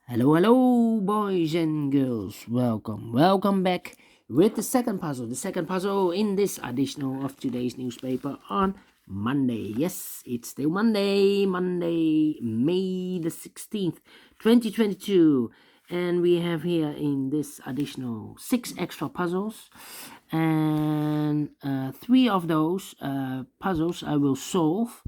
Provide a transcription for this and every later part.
Hello, boys and girls. Welcome back with the second puzzle. The second puzzle in this edition of today's newspaper on Monday. Yes, it's still Monday, May the 16th, 2022. And we have here in this additional 6 extra puzzles. And three of those puzzles I will solve.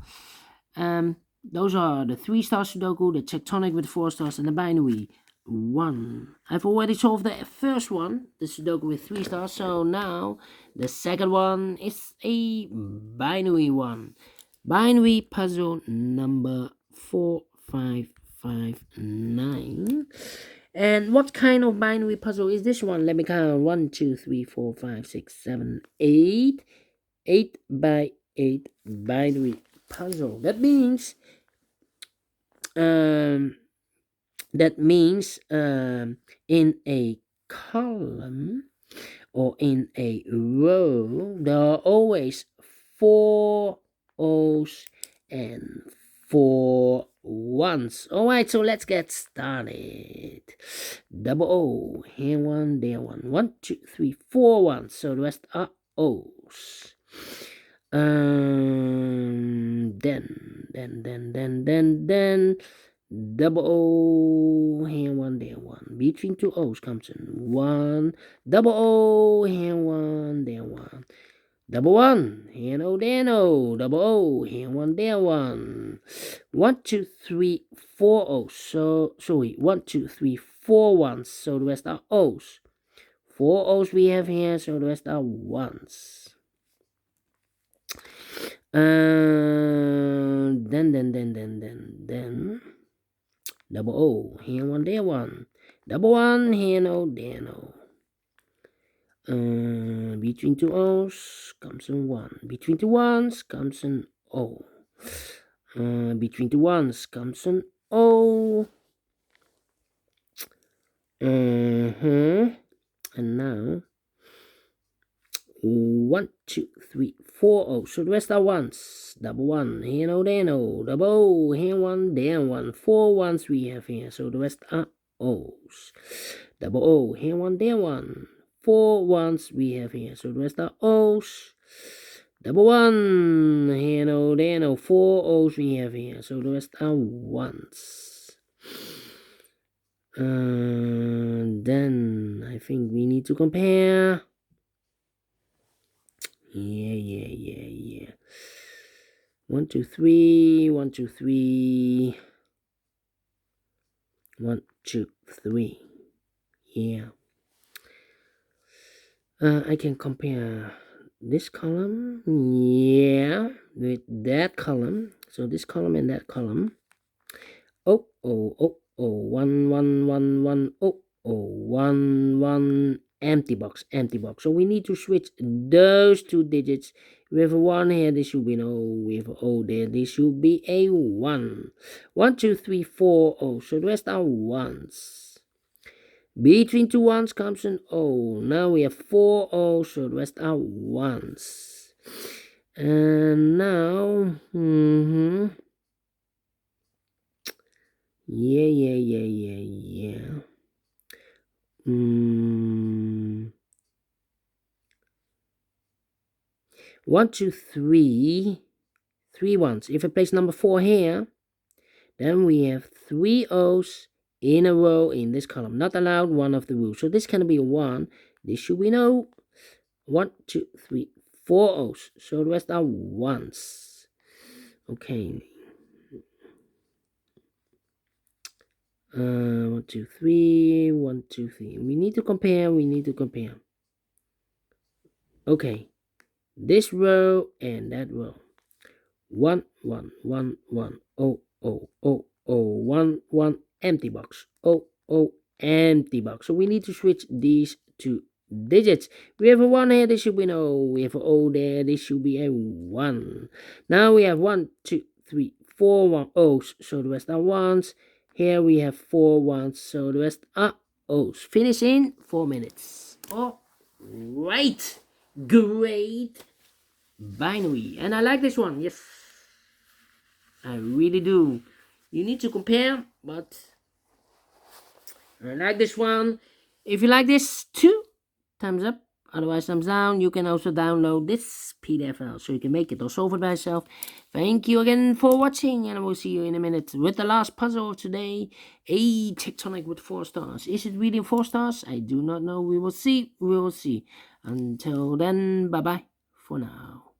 Those are the 3-star Sudoku, the tectonic with 4 stars, and the binary 1. I've already solved the first one, the Sudoku with 3 stars, so now the second one is a binary one. Binary puzzle number 4559. And what kind of binary puzzle is this one? Let me count. 1, 2, 3, 4, 5, 6, 7, 8. 8 by 8 binary puzzle. That means in a column or in a row there are always 4 O's and 4 ones. Alright, so let's get started. Double O, here one, there one. 1, 2, 3, 4 ones. So the rest are O's. Then double O, here one, there one. Between 2 O's comes in 1. Double O, here one, there one. Double 1, here no, there no. Double O, here one, there one. 1, 2, 3, 4 O's. So sorry, 1, 2, 3, 4 ones. So the rest are O's. 4 O's we have here, so the rest are ones. Then double O, here one, there one. Double 1, here no, there no. Between 2 O's comes in 1. Between 2 ones comes in O. Between 2 ones comes in O. And now 1, 2, 3, 4 O's. So the rest are ones. Double 1, here no, there no. Double O, here one, there one. 4 ones we have here. So the rest are O's. Double O, here one, there one. 4 ones we have here. So the rest are O's. Double 1, here no, there no. 4 O's we have here. So the rest are ones. Then I think we need to compare. Yeah. 1, 2, 3. 1, 2, 3. 1, 2, 3. Yeah. I can compare this column, yeah, with that column. So this column and that column. 1, 1, 1, 1, 1, 1. Empty box. So we need to switch those 2 digits. With a 1 here, this should be an O. With an O there, this should be a 1. 1, 2, 3, 4 O. So the rest are ones. Between 2 ones comes an O. Now we have 4 O's, so the rest are ones. And now, yeah. 1, 2, 3. 3 ones. If I place number 4 here, then we have 3 O's in a row in this column. Not allowed, one of the rules. So this can be a 1. This should be no. 1, 2, 3, 4 O's. So the rest are ones. Okay. 1, 2, 3. 1, 2, 3. We need to compare. Okay. This row and that row. 1, 1, 1, 1. 1, 1. Empty box. Empty box. So we need to switch these 2 digits. We have a 1 here, this should be an O. We have an O there, this should be a 1. Now we have 1, 2, 3, 4 1 O's, so the rest are ones. Here we have 4 ones, so the rest are O's. Finish in 4 minutes. Oh, right. Great binary. And I like this one, yes. I really do. You need to compare, but I like this one. If you like this too, thumbs up. Otherwise, thumbs down. You can also download this PDF file so you can make it or solve it by yourself. Thank you again for watching, and I will see you in a minute with the last puzzle of today. A tectonic with 4 stars. Is it really 4 stars? I do not know. We will see. We will see. Until then, bye bye for now.